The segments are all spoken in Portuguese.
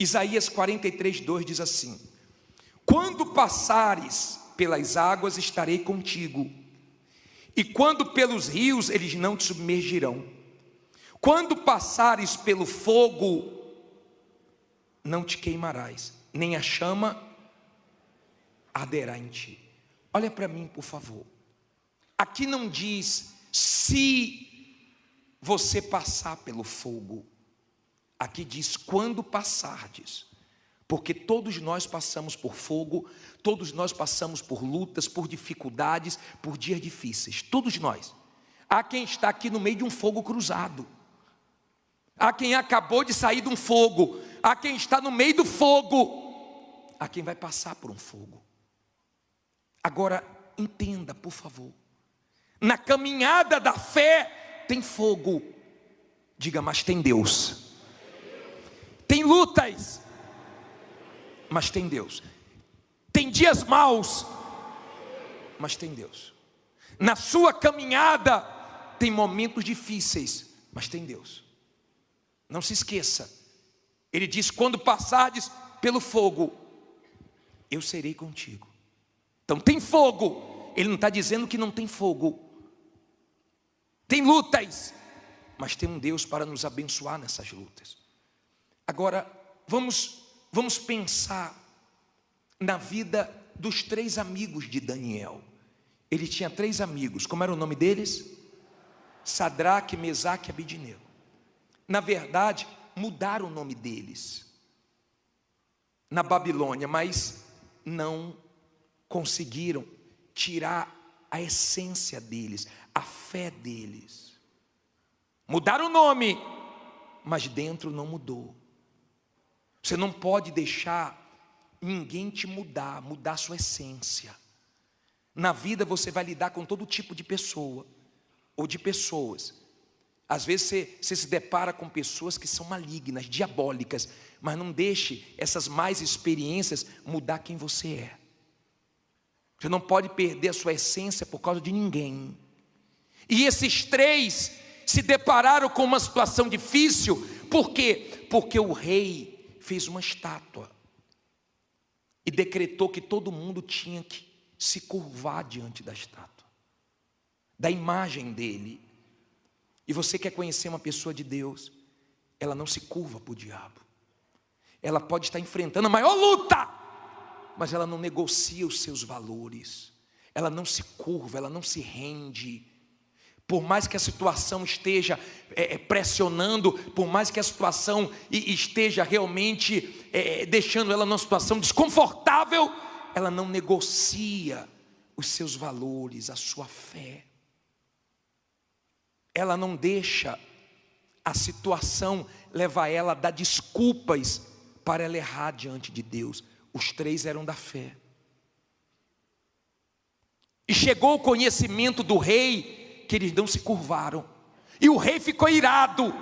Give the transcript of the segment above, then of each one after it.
Isaías 43:2 diz assim: quando passares pelas águas, estarei contigo, e quando pelos rios, eles não te submergirão. Quando passares pelo fogo, não te queimarás, nem a chama arderá em ti. Olha para mim, por favor. Aqui não diz se você passar pelo fogo. Aqui diz quando passardes. Porque todos nós passamos por fogo, todos nós passamos por lutas, por dificuldades, por dias difíceis. Todos nós. Há quem está aqui no meio de um fogo cruzado. Há quem acabou de sair de um fogo. Há quem está no meio do fogo. Há quem vai passar por um fogo. Agora, entenda, por favor. Na caminhada da fé, tem fogo. Diga, mas tem Deus. Tem lutas, mas tem Deus. Tem dias maus, mas tem Deus. Na sua caminhada, tem momentos difíceis, mas tem Deus. Não se esqueça. Ele diz, quando passardes pelo fogo, eu serei contigo. Então tem fogo. Ele não está dizendo que não tem fogo. Tem lutas, mas tem um Deus para nos abençoar nessas lutas. Agora, vamos pensar na vida dos 3 amigos de Daniel. Ele tinha 3 amigos. Como era o nome deles? Sadraque, Mesaque e Abednego. Na verdade, mudaram o nome deles na Babilônia, mas não conseguiram tirar a essência deles, a fé deles. Mudaram o nome, mas dentro não mudou. Você não pode deixar ninguém te mudar sua essência. Na vida você vai lidar com todo tipo de pessoa, ou de pessoas. Às vezes você se depara com pessoas que são malignas, diabólicas, mas não deixe essas mais experiências mudar quem você é. Você não pode perder a sua essência por causa de ninguém. E esses 3 se depararam com uma situação difícil. Por quê? Porque o rei fez uma estátua e decretou que todo mundo tinha que se curvar diante da estátua, da imagem dele. E você quer conhecer uma pessoa de Deus, ela não se curva para o diabo. Ela pode estar enfrentando a maior luta, mas ela não negocia os seus valores. Ela não se curva, ela não se rende. Por mais que a situação esteja pressionando, por mais que a situação esteja realmente deixando ela numa situação desconfortável, ela não negocia os seus valores, a sua fé. Ela não deixa a situação levar ela a dar desculpas para ela errar diante de Deus. Os 3 eram da fé. E chegou o conhecimento do rei que eles não se curvaram. E o rei ficou irado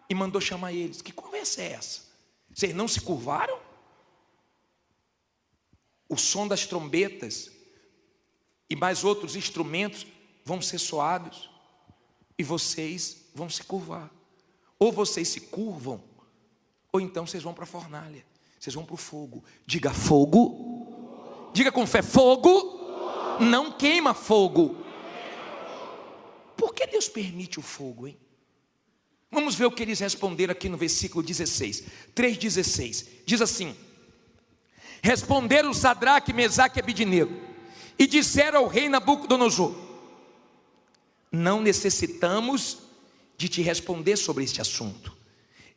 e mandou chamar eles. Que conversa é essa? Vocês não se curvaram? O som das trombetas e mais outros instrumentos vão ser soados e vocês vão se curvar. Ou vocês se curvam, ou então vocês vão para a fornalha, vocês vão para o fogo. Diga fogo. Diga com fé, fogo não queima fogo. Por que Deus permite o fogo, hein? Vamos ver o que eles responderam aqui no versículo 16, 3,16. Diz assim: responderam Sadraque, Mesaque e Abednego e disseram ao rei Nabucodonosor: não necessitamos de te responder sobre este assunto.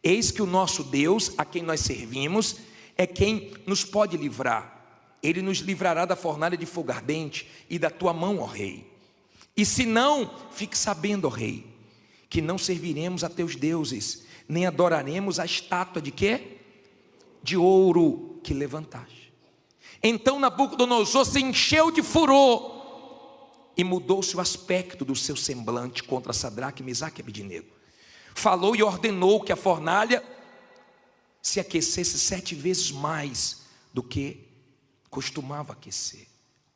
Eis que o nosso Deus, a quem nós servimos, é quem nos pode livrar. Ele nos livrará da fornalha de fogo ardente e da tua mão, ó rei. E se não, fique sabendo, ó rei, que não serviremos a teus deuses, nem adoraremos a estátua de quê? De ouro que levantaste. Então Nabucodonosor se encheu de furor e mudou-se o aspecto do seu semblante contra Sadraque, Mesaque e Abednego. Falou e ordenou que a fornalha se aquecesse 7 vezes mais do que costumava aquecer.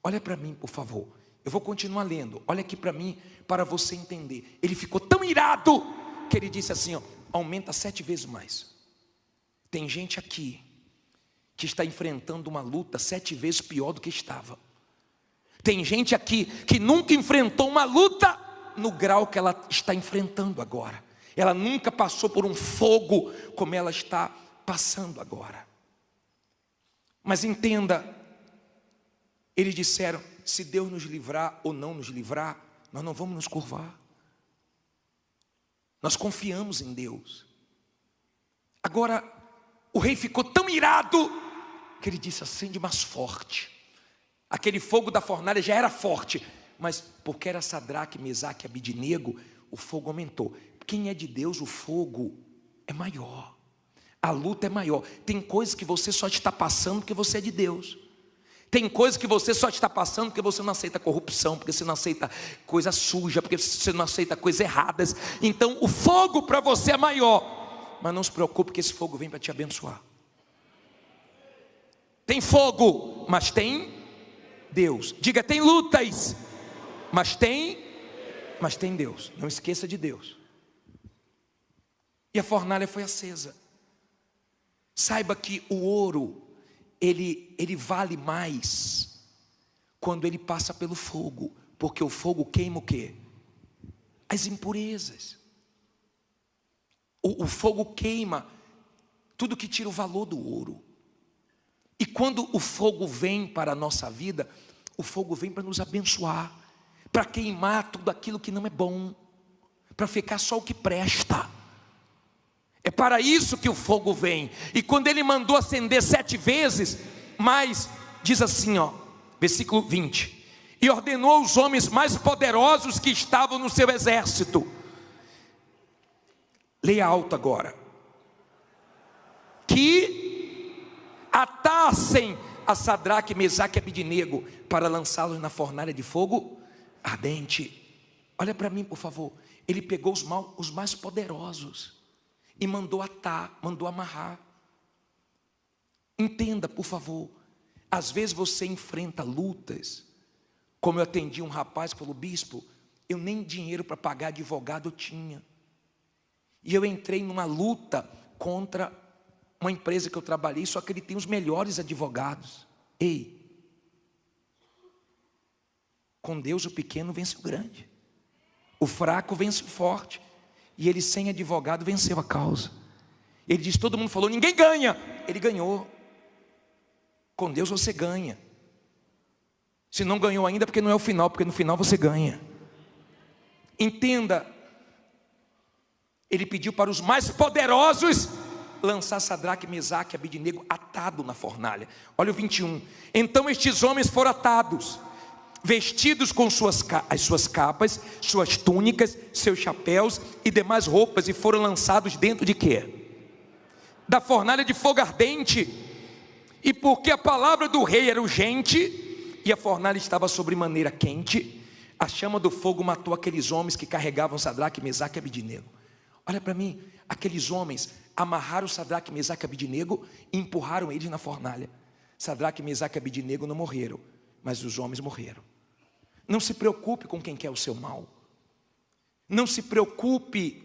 Olha para mim, por favor. Eu vou continuar lendo. Olha aqui para mim, para você entender. Ele ficou tão irado que ele disse assim, ó, aumenta 7 vezes mais. Tem gente aqui que está enfrentando uma luta 7 vezes pior do que estava. Tem gente aqui que nunca enfrentou uma luta no grau que ela está enfrentando agora. Ela nunca passou por um fogo como ela está passando agora. Mas entenda, eles disseram: se Deus nos livrar ou não nos livrar, nós não vamos nos curvar. Nós confiamos em Deus. Agora, o rei ficou tão irado que ele disse: acende mais forte. Aquele fogo da fornalha já era forte, mas porque era Sadraque, Mesaque e Abidnego, o fogo aumentou. Quem é de Deus, o fogo é maior, a luta é maior. Tem coisas que você só está passando porque você é de Deus. Tem coisas que você só está passando porque você não aceita corrupção, porque você não aceita coisa suja, porque você não aceita coisas erradas. Então o fogo para você é maior. Mas não se preocupe, que esse fogo vem para te abençoar. Tem fogo, mas tem Deus. Diga: tem lutas, mas tem Deus. Não esqueça de Deus. E a fornalha foi acesa. Saiba que o ouro, ele vale mais quando ele passa pelo fogo, porque o fogo queima o quê? As impurezas. O fogo queima tudo que tira o valor do ouro. E quando o fogo vem para a nossa vida, o fogo vem para nos abençoar, para queimar tudo aquilo que não é bom, para ficar só o que presta. É para isso que o fogo vem. E quando ele mandou acender 7 vezes, mas diz assim, versículo 20: e ordenou aos homens mais poderosos que estavam no seu exército. Leia alto agora. Que atassem a Sadraque, Mesaque e Abidnego para lançá-los na fornalha de fogo ardente. Olha para mim, por favor. Ele pegou os mais poderosos e mandou atar, mandou amarrar. Entenda, por favor. Às vezes você enfrenta lutas. Como eu atendi um rapaz que falou: bispo, eu nem dinheiro para pagar advogado eu tinha. E eu entrei numa luta contra uma empresa que eu trabalhei, só que ele tem os melhores advogados. Ei, com Deus o pequeno vence o grande, o fraco vence o forte. E ele, sem advogado, venceu a causa. Ele diz: todo mundo falou, ninguém ganha. Ele ganhou. Com Deus você ganha. Se não ganhou ainda, porque não é o final, porque no final você ganha. Entenda, ele pediu para os mais poderosos lançar Sadraque, Mesaque e Abidnego atado na fornalha. Olha o 21. Então estes homens foram atados, vestidos com as suas capas, suas túnicas, seus chapéus e demais roupas, e foram lançados dentro de quê? Da fornalha de fogo ardente. E porque a palavra do rei era urgente, e a fornalha estava sobremaneira quente, a chama do fogo matou aqueles homens que carregavam Sadraque, Mesaque e Abidnego. Olha para mim, aqueles homens amarraram Sadraque, Mesaque e Abidnego e empurraram eles na fornalha. Sadraque, Mesaque e Abidnego não morreram, mas os homens morreram. Não se preocupe com quem quer o seu mal. Não se preocupe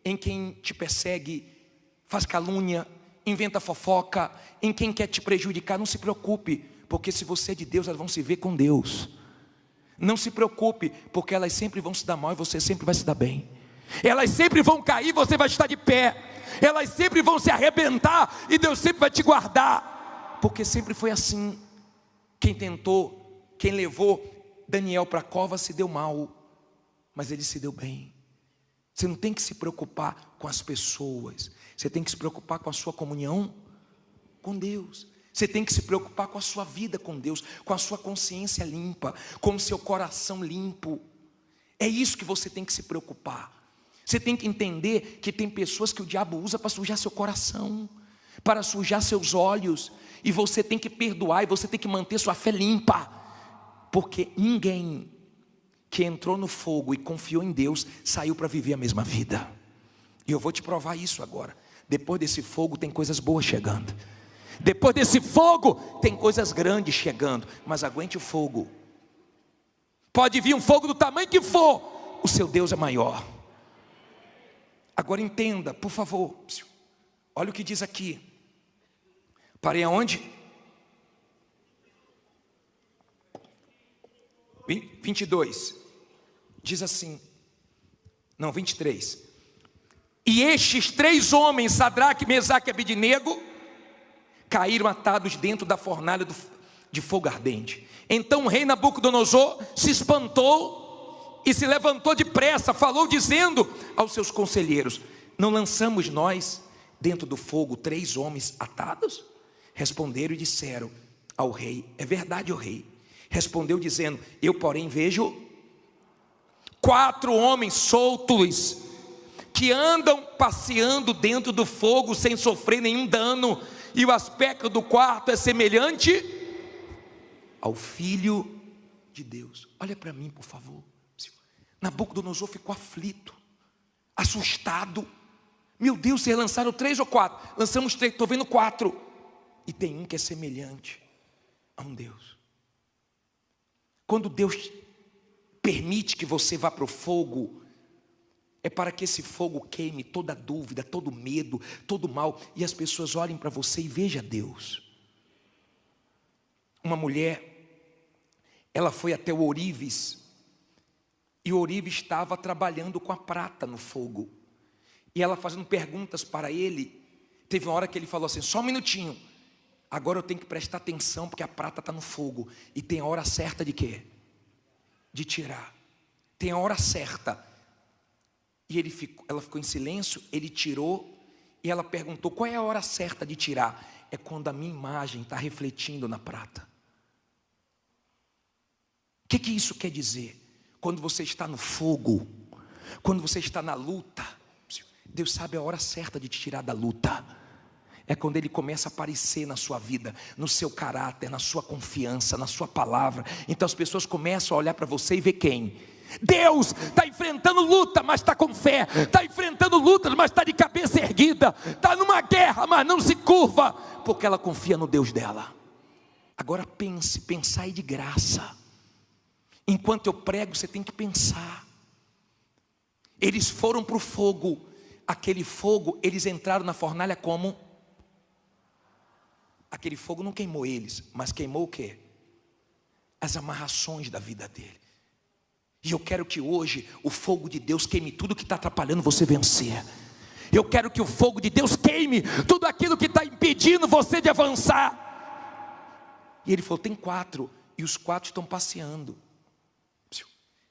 em quem te persegue, faz calúnia, inventa fofoca, em quem quer te prejudicar. Não se preocupe, porque se você é de Deus, elas vão se ver com Deus. Não se preocupe, porque elas sempre vão se dar mal e você sempre vai se dar bem. Elas sempre vão cair, você vai estar de pé. Elas sempre vão se arrebentar e Deus sempre vai te guardar, porque sempre foi assim. Quem tentou, quem levou Daniel para a cova se deu mal, mas ele se deu bem. Você não tem que se preocupar com as pessoas, você tem que se preocupar com a sua comunhão com Deus. Você tem que se preocupar com a sua vida com Deus, com a sua consciência limpa, com o seu coração limpo. É isso que você tem que se preocupar. Você tem que entender que tem pessoas que o diabo usa para sujar seu coração, para sujar seus olhos, e você tem que perdoar, e você tem que manter sua fé limpa, porque ninguém que entrou no fogo e confiou em Deus saiu para viver a mesma vida. E eu vou te provar isso agora. Depois desse fogo tem coisas boas chegando. Depois desse fogo tem coisas grandes chegando. Mas aguente o fogo. Pode vir um fogo do tamanho que for, o seu Deus é maior. Agora entenda, por favor. Olha o que diz aqui. Parei aonde? 22. Diz assim. Não, 23. E estes 3 homens, Sadraque, Mesaque e Abednego, caíram atados dentro da fornalha de fogo ardente. Então o rei Nabucodonosor se espantou e se levantou depressa, falou dizendo aos seus conselheiros: não lançamos nós dentro do fogo 3 homens atados? Responderam e disseram ao rei: é verdade, ó rei. Respondeu dizendo: eu porém vejo 4 homens soltos, que andam passeando dentro do fogo sem sofrer nenhum dano, e o aspecto do quarto é semelhante ao Filho de Deus. Olha para mim, por favor. Nabucodonosor ficou aflito, assustado. Meu Deus, vocês lançaram 3 ou 4? Lançamos 3, estou vendo 4. E tem um que é semelhante a um Deus. Quando Deus permite que você vá para o fogo, é para que esse fogo queime toda dúvida, todo medo, todo mal, e as pessoas olhem para você e vejam Deus. Uma mulher, ela foi até o ourives, e o ourives estava trabalhando com a prata no fogo, e ela fazendo perguntas para ele. Teve uma hora que ele falou assim: só um minutinho, agora eu tenho que prestar atenção, porque a prata está no fogo, e tem a hora certa de quê? De tirar. Tem a hora certa. E ela ficou em silêncio, ele tirou, e ela perguntou: qual é a hora certa de tirar? É quando a minha imagem está refletindo na prata. O que isso quer dizer? Quando você está no fogo, quando você está na luta, Deus sabe a hora certa de te tirar da luta. É quando Ele começa a aparecer na sua vida, no seu caráter, na sua confiança, na sua palavra. Então as pessoas começam a olhar para você e ver quem? Deus. Está enfrentando luta, mas está com fé. Está enfrentando lutas, mas está de cabeça erguida. Está numa guerra, mas não se curva, porque ela confia no Deus dela. Agora pensai de graça. Enquanto eu prego, você tem que pensar. Eles foram para o fogo. Aquele fogo, eles entraram na fornalha como? Aquele fogo não queimou eles, mas queimou o quê? As amarrações da vida dele. E eu quero que hoje o fogo de Deus queime tudo que está atrapalhando você vencer. Eu quero que o fogo de Deus queime tudo aquilo que está impedindo você de avançar. E ele falou: tem 4, e os 4 estão passeando.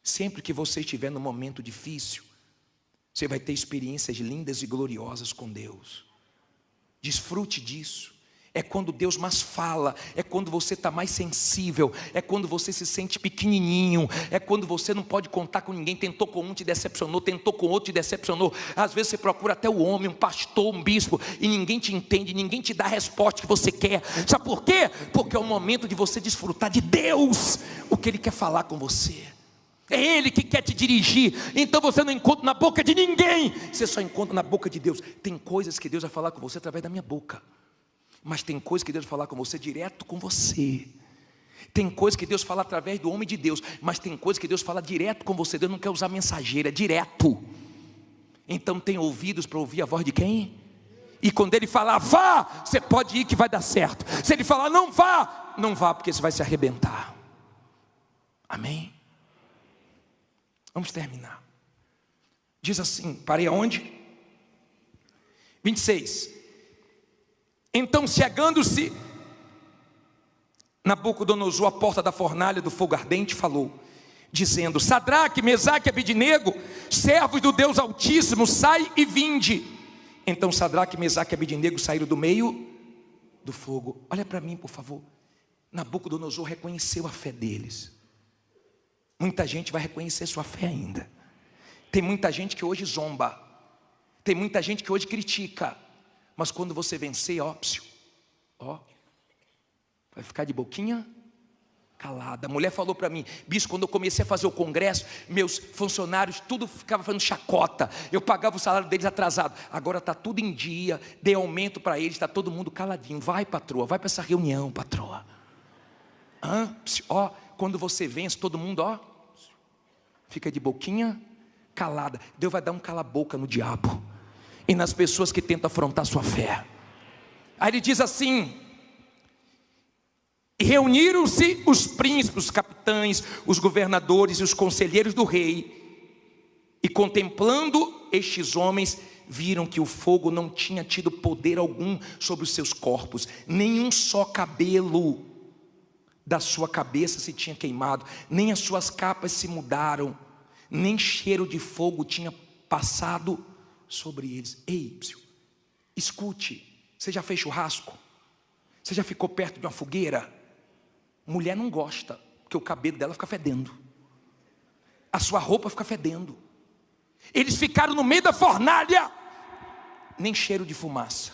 Sempre que você estiver num momento difícil, você vai ter experiências lindas e gloriosas com Deus. Desfrute disso. É quando Deus mais fala, é quando você está mais sensível, é quando você se sente pequenininho, é quando você não pode contar com ninguém. Tentou com um, te decepcionou, tentou com outro, te decepcionou. Às vezes você procura até o homem, um pastor, um bispo, e ninguém te entende, ninguém te dá a resposta que você quer. Sabe por quê? Porque é o momento de você desfrutar de Deus, o que Ele quer falar com você. É Ele que quer te dirigir. Então você não encontra na boca de ninguém, você só encontra na boca de Deus. Tem coisas que Deus vai falar com você através da minha boca, mas tem coisas que Deus vai falar com você direto com você. Tem coisas que Deus fala através do homem de Deus, mas tem coisas que Deus fala direto com você. Deus não quer usar mensageira, é direto. Então tem ouvidos para ouvir a voz de quem? E quando Ele falar vá, você pode ir que vai dar certo. Se Ele falar não vá, não vá, porque você vai se arrebentar. Amém? Vamos terminar. Diz assim, parei aonde? 26. Então, chegando-se Nabucodonosor à porta da fornalha do fogo ardente, falou, dizendo: Sadraque, Mesaque e Abednego, servos do Deus Altíssimo, sai e vinde. Então Sadraque, Mesaque e Abednego saíram do meio do fogo. Olha para mim, por favor. Nabucodonosor reconheceu a fé deles. Muita gente vai reconhecer sua fé ainda. Tem muita gente que hoje zomba, tem muita gente que hoje critica, mas quando você vencer, ó, vai ficar de boquinha calada. A mulher falou para mim: bispo, quando eu comecei a fazer o congresso, meus funcionários tudo ficava fazendo chacota, eu pagava o salário deles atrasado. Agora está tudo em dia, dei aumento para eles, está todo mundo caladinho. Vai, patroa, vai para essa reunião, patroa. Ó, quando você vence, todo mundo, ó, fica de boquinha calada. Deus vai dar um cala-boca no diabo e nas pessoas que tentam afrontar sua fé. Aí ele diz assim: E reuniram-se os príncipes, os capitães, os governadores e os conselheiros do rei. E contemplando estes homens, viram que o fogo não tinha tido poder algum sobre os seus corpos. Nenhum só cabelo da sua cabeça se tinha queimado, nem as suas capas se mudaram, nem cheiro de fogo tinha passado sobre eles. Ei, escute, você já fez churrasco? Você já ficou perto de uma fogueira? Mulher não gosta, porque o cabelo dela fica fedendo, a sua roupa fica fedendo. Eles ficaram no meio da fornalha, nem cheiro de fumaça,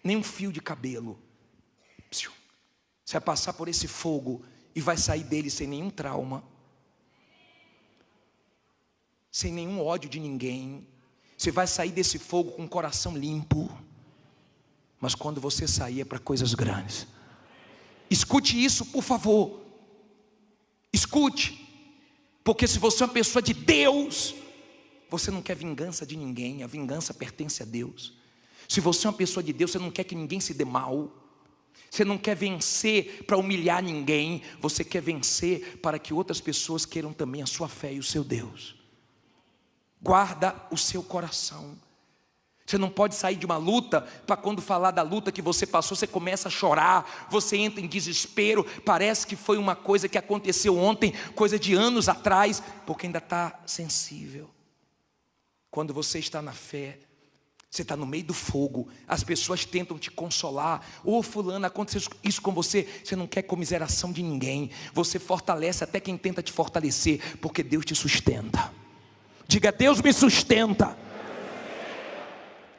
nem um fio de cabelo. Você vai passar por esse fogo e vai sair dele sem nenhum trauma, sem nenhum ódio de ninguém. Você vai sair desse fogo com o coração limpo. Mas quando você sair é para coisas grandes. Escute isso, por favor. Escute. Porque se você é uma pessoa de Deus, você não quer vingança de ninguém. A vingança pertence a Deus. Se você é uma pessoa de Deus, você não quer que ninguém se dê mal. Você não quer vencer para humilhar ninguém. Você quer vencer para que outras pessoas queiram também a sua fé e o seu Deus. Guarda o seu coração. Você não pode sair de uma luta para quando falar da luta que você passou, você começa a chorar, você entra em desespero, parece que foi uma coisa que aconteceu ontem, coisa de anos atrás, porque ainda está sensível. Quando você está na fé, você está no meio do fogo, as pessoas tentam te consolar. Ô fulano, aconteceu isso com você, você não quer comiseração de ninguém, você fortalece até quem tenta te fortalecer, porque Deus te sustenta. Diga, Deus me sustenta.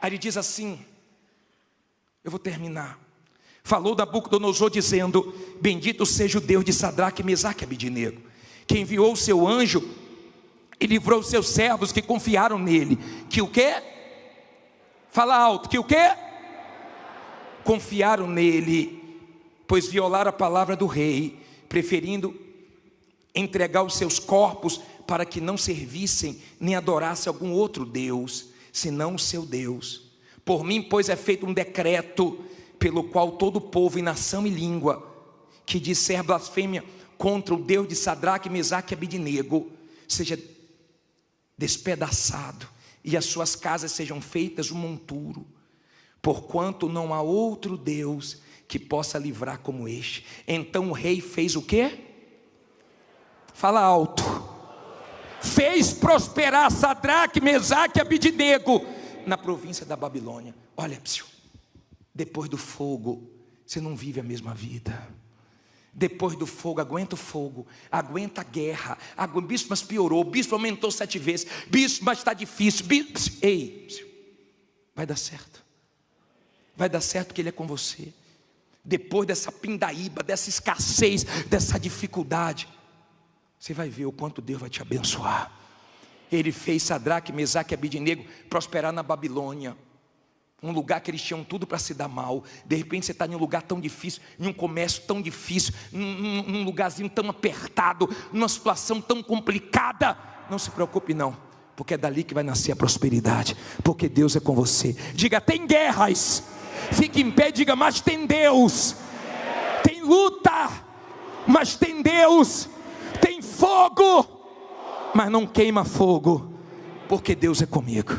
Aí ele diz assim, eu vou terminar. Falou Nabucodonosor dizendo: bendito seja o Deus de Sadraque, Mesaque e Abednego, que enviou o seu anjo e livrou os seus servos que confiaram nele. Que o quê? Fala alto, que o quê? Confiaram nele, pois violaram a palavra do rei, preferindo entregar os seus corpos para que não servissem nem adorassem algum outro Deus, senão o seu Deus. Por mim, pois, é feito um decreto, pelo qual todo povo e nação e língua, que disser blasfêmia contra o Deus de Sadraque, Mesaque e Abednego, seja despedaçado, e as suas casas sejam feitas um monturo, porquanto não há outro Deus que possa livrar como este. Então o rei fez o quê? Fala alto. Fez prosperar Sadraque, Mesaque e Abednego na província da Babilônia. Olha, depois do fogo, você não vive a mesma vida. Depois do fogo, aguenta o fogo, aguenta a guerra. Bispo, mas piorou, bispo aumentou 7 vezes, bispo, mas está difícil, bispo. Ei, vai dar certo. Vai dar certo porque Ele é com você. Depois dessa pindaíba, dessa escassez, dessa dificuldade, você vai ver o quanto Deus vai te abençoar. Ele fez Sadraque, Mesaque e Abednego prosperar na Babilônia, um lugar que eles tinham tudo para se dar mal. De repente você está em um lugar tão difícil, em um comércio tão difícil, num lugarzinho tão apertado, numa situação tão complicada. Não se preocupe não, porque é dali que vai nascer a prosperidade, porque Deus é com você. Diga, tem guerras, fique em pé e diga, mas tem Deus. Tem luta, mas tem Deus. Tem fogo, mas não queima fogo, porque Deus é comigo.